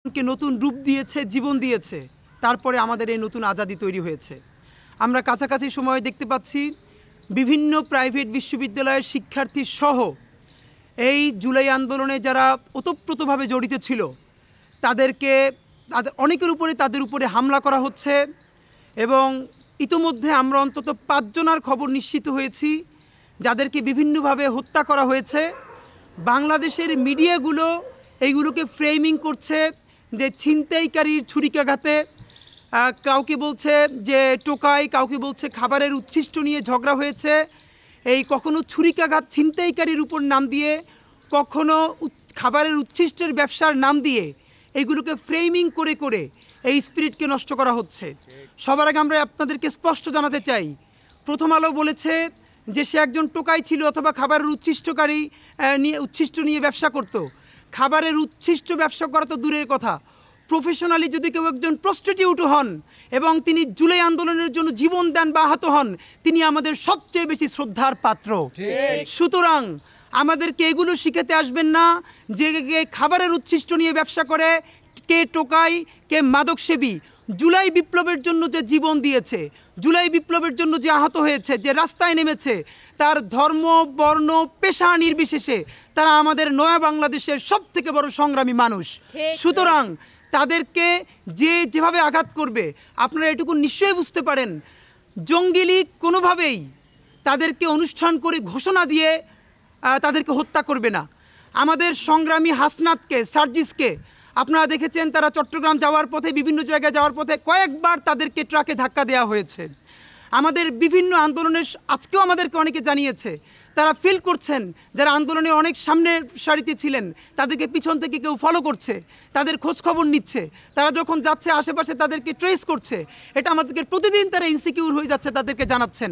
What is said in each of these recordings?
কে নতুন রূপ দিয়েছে, জীবন দিয়েছে, তারপরে আমাদের এই নতুন আজাদি তৈরি হয়েছে। আমরা কাছাকাছি সময়ে দেখতে পাচ্ছি বিভিন্ন প্রাইভেট বিশ্ববিদ্যালয়ের শিক্ষার্থী সহ এই জুলাই আন্দোলনে যারা ওতপ্রোতভাবে জড়িত ছিল অনেকের উপরে তাদের উপরে হামলা করা হচ্ছে এবং ইতোমধ্যে আমরা অন্তত 5 জনের খবর নিশ্চিত হয়েছি যাদেরকে বিভিন্নভাবে হত্যা করা হয়েছে। বাংলাদেশের মিডিয়াগুলো এইগুলোকে ফ্রেমিং করছে যে ছিনতাইকারীর ছুরিকাঘাতে, কাউকে বলছে যে টোকাই, কাউকে বলছে খাবারের উচ্ছিষ্ট নিয়ে ঝগড়া হয়েছে। এই কখনো ছুরিকাঘাত ছিনতাইকারীর উপর নাম দিয়ে, কখনো খাবারের উচ্ছিষ্টের ব্যবসার নাম দিয়ে এইগুলোকে ফ্রেমিং করে করে এই স্পিরিটকে নষ্ট করা হচ্ছে। সবার আগে আমরা আপনাদেরকে স্পষ্ট জানাতে চাই, প্রথম আলো বলেছে যে সে একজন টোকাই ছিল অথবা খাবারের উচ্ছিষ্ট নিয়ে ব্যবসা করত। খাবারের উচ্ছিষ্ট ব্যবসা করা তো দূরের কথা, প্রফেশনালি যদি কেউ একজন প্রস্টিটিউট হন এবং তিনি জুলাই আন্দোলনের জন্য জীবন দেন বা আহত হন, তিনি আমাদের সবচেয়ে বেশি শ্রদ্ধার পাত্র। সুতরাং আমাদেরকে এগুলো শিখাতে আসবেন না যে খাবারের উচ্ছিষ্ট নিয়ে ব্যবসা করে, কে টোকাই, কে মাদকসেবী। জুলাই বিপ্লবের জন্য যে জীবন দিয়েছে, জুলাই বিপ্লবের জন্য যে আহত হয়েছে, যে রাস্তায় নেমেছে, তার ধর্ম, বর্ণ, পেশা নির্বিশেষে তারা আমাদের নয়া বাংলাদেশের সবথেকে বড় সংগ্রামী মানুষ। সুতরাং তাদেরকে যেভাবে আঘাত করবে, আপনারা এটুকু নিশ্চয়ই বুঝতে পারেন, জঙ্গি লীগ কোনোভাবেই তাদেরকে অনুষ্ঠান করে ঘোষণা দিয়ে তাদেরকে হত্যা করবে না। আমাদের সংগ্রামী হাসনাতকে, সার্জিসকে আপনারা দেখেছেন, তারা চট্টগ্রাম যাওয়ার পথে, বিভিন্ন জায়গায় যাওয়ার পথে কয়েকবার তাদেরকে ট্রাকে ধাক্কা দেওয়া হয়েছে। আমাদের বিভিন্ন আন্দোলনের আজকেও আমাদেরকে অনেকে জানিয়েছে তারা ফিল করছেন যারা আন্দোলনে অনেক সামনের সারিতে ছিলেন তাদেরকে পিছন থেকে কেউ ফলো করছে, তাদের খোঁজখবর নিচ্ছে, তারা যখন যাচ্ছে আশেপাশে তাদেরকে ট্রেস করছে। এটা আমাদেরকে প্রতিদিন তারা ইনসিকিউর হয়ে যাচ্ছে তাদেরকে জানাচ্ছেন।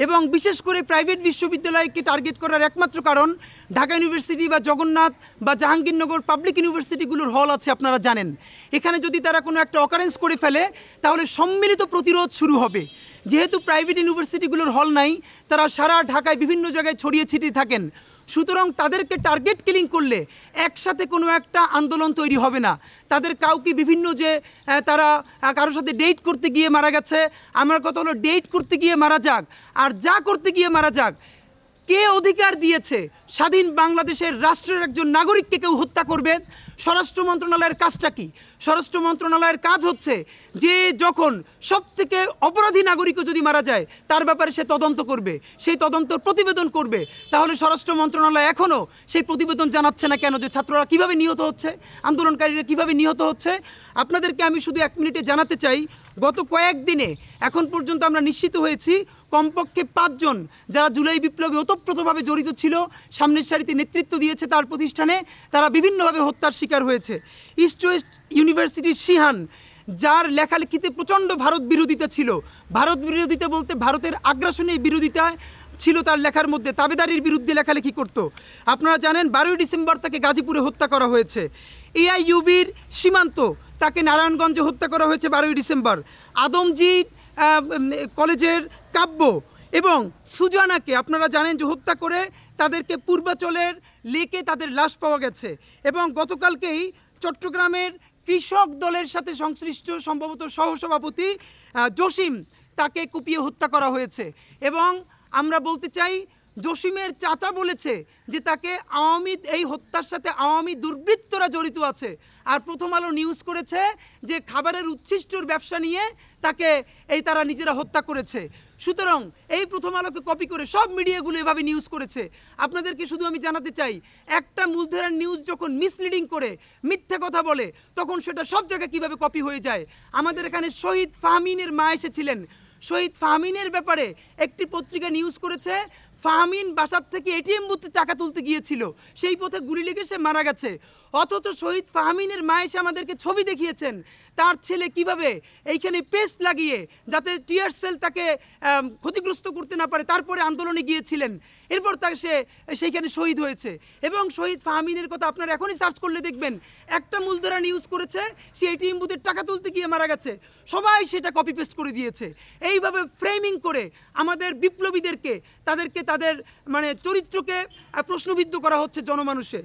এবং বিশেষ করে প্রাইভেট বিশ্ববিদ্যালয়কে টার্গেট করার একমাত্র কারণ, ঢাকা ইউনিভার্সিটি বা জগন্নাথ বা জাহাঙ্গীরনগর পাবলিক ইউনিভার্সিটিগুলোর হল আছে, আপনারা জানেন। এখানে যদি তারা কোনো একটা অকারেন্স করে ফেলে তাহলে সম্মিলিত প্রতিরোধ শুরু হবে। যেহেতু প্রাইভেট ইউনিভার্সিটিগুলোর হল নাই, তারা সারা ঢাকায় বিভিন্ন জায়গায় ছড়িয়ে ছিটিয়ে থাকেন। সুতরাং তাদেরকে টার্গেট কিলিং করলে একসাথে কোনো একটা আন্দোলন তৈরি হবে না। তাদের কাউকে বিভিন্ন যে তারা কারোর সাথে ডেট করতে গিয়ে মারা গেছে, আমার কথা হলো ডেট করতে গিয়ে মারা যাক আর যা করতে গিয়ে মারা যাক, কে অধিকার দিয়েছে স্বাধীন বাংলাদেশের রাষ্ট্রের একজন নাগরিককে কেউ হত্যা করবে? স্বরাষ্ট্র মন্ত্রণালয়ের কাজটা কি? স্বরাষ্ট্র মন্ত্রণালয়ের কাজ হচ্ছে যে যখন সবথেকে অপরাধী নাগরিকও যদি মারা যায় তার ব্যাপারে সে তদন্ত করবে, সেই তদন্ত প্রতিবেদন করবে। তাহলে স্বরাষ্ট্র মন্ত্রণালয় এখনও সেই প্রতিবেদন জানাচ্ছে না কেন যে ছাত্ররা কীভাবে নিহত হচ্ছে, আন্দোলনকারীরা কীভাবে নিহত হচ্ছে? আপনাদেরকে আমি শুধু 1 মিনিটে জানাতে চাই, গত কয়েকদিনে এখন পর্যন্ত আমরা নিশ্চিত হয়েছি কমপক্ষে 5 জন যারা জুলাই বিপ্লবে ওতপ্রোতভাবে জড়িত ছিল, সামনের সারিতে নেতৃত্ব দিয়েছে তার প্রতিষ্ঠানে, তারা বিভিন্নভাবে হত্যার শিকার হয়েছে। ইস্ট ওয়েস্ট ইউনিভার্সিটির শিহান, যার লেখালেখিতে প্রচণ্ড ভারত বিরোধিতা ছিল, ভারত বিরোধিতা বলতে ভারতের আগ্রাসনের বিরোধিতা ছিল তার লেখার মধ্যে, তাবেদারির বিরুদ্ধে লেখালেখি করত। আপনারা জানেন 12ই ডিসেম্বর তাকে গাজীপুরে হত্যা করা হয়েছে। এআইইউবির সীমান্ত, তাকে নারায়ণগঞ্জে হত্যা করা হয়েছে 12ই ডিসেম্বর। আদমজি কলেজের কাব্য এবং সুজানাকে আপনারা জানেন যে হত্যা করে তাদেরকে পূর্বাচলের লেকে তাদের লাশ পাওয়া গেছে। এবং গতকালকেই চট্টগ্রামের কৃষক দলের সাথে সংশ্লিষ্ট সম্ভবত সহসভাপতি জসিম, তাকে কুপিয়ে হত্যা করা হয়েছে। এবং আমরা বলতে চাই, জসিমের চাচা বলেছে যে তাকে এই হত্যার সাথে আওয়ামী দুর্বৃত্তরা জড়িত আছে। আর প্রথম আলো নিউজ করেছে যে খাবারের উচ্ছিষ্টর ব্যবসা নিয়ে তাকে তারা নিজেরা হত্যা করেছে। সুতরাং এই প্রথম আলোকে কপি করে সব মিডিয়াগুলো এভাবে নিউজ করেছে। আপনাদেরকে শুধু আমি জানাতে চাই, একটা মূলধারার নিউজ যখন মিসলিডিং করে মিথ্যা কথা বলে তখন সেটা সব জায়গায় কীভাবে কপি হয়ে যায়। আমাদের এখানে শহীদ ফাহমিনের মা এসেছিলেন, শহীদ ফাহমিনের ব্যাপারে একটি পত্রিকা নিউজ করেছে ফাহমিন বাসার থেকে এটিএম বুথে টাকা তুলতে গিয়েছিল, সেই পথে গুলি লেগে সে মারা গেছে। অথচ শহীদ ফাহমিনের মা এসে আমাদেরকে ছবি দেখিয়েছেন তার ছেলে কিভাবে এইখানে পেস্ট লাগিয়ে যাতে টিয়ার সেল তাকে ক্ষতিগ্রস্ত করতে না পারে তারপরে আন্দোলনে গিয়েছিলেন, এরপর সে সেইখানে শহীদ হয়েছে। এবং শহীদ ফাহমিনের কথা আপনারা এখনই সার্চ করলে দেখবেন, একটা মূলধারা নিউজ করেছে সে এটিএম বুথের টাকা তুলতে গিয়ে মারা গেছে, সবাই সেটা কপি পেস্ট করে দিয়েছে। এইভাবে ফ্রেমিং করে আমাদের বিপ্লবীদেরকে তাদের চরিত্রকে প্রশ্নবিদ্ধ করা হচ্ছে জনমানুষে।